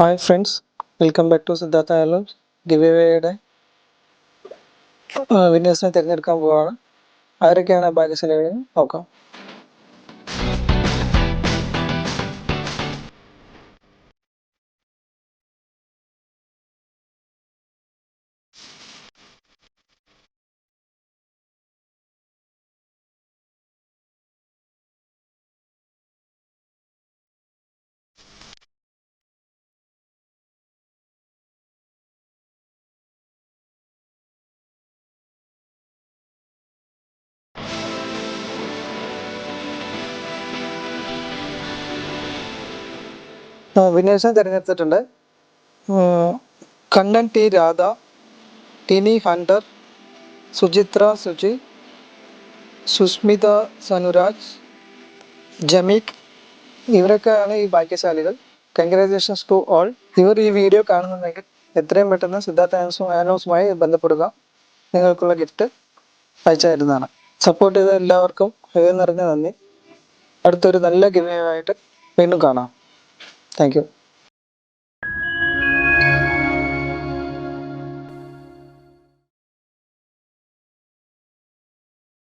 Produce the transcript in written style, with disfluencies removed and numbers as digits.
Hi friends, welcome back to Siddhartha albums. Give എവേയുടെ വിന്നേഴ്സിനെ തിരഞ്ഞെടുക്കാൻ പോവുകയാണ്. ആരൊക്കെയാണ് ഭാഗ്യശാലികൾ നോക്കാം. വിന്നേഴ്സിനെ തിരഞ്ഞെടുത്തിട്ടുണ്ട്. Kannan T Radha, Tini Hunter, Suchitra Suchi, Susmitha Sanuraj, Jameek, ഇവരൊക്കെയാണ് ഈ ഭാഗ്യശാലികൾ. Congratulations to all. ഇവർ ഈ വീഡിയോ കാണുന്നുണ്ടെങ്കിൽ എത്രയും പെട്ടെന്ന് സിദ്ധാർത്ഥ ആൽബംസുമായി ബന്ധപ്പെടുക. നിങ്ങൾക്കുള്ള ഗിഫ്റ്റ് അയച്ചു തരുന്നതാണ്. സപ്പോർട്ട് ചെയ്ത എല്ലാവർക്കും ഹൃദയം നിറഞ്ഞ നന്ദി. അടുത്തൊരു നല്ല ഗിവ് ആയിട്ട് വീണ്ടും കാണാം. Thank you.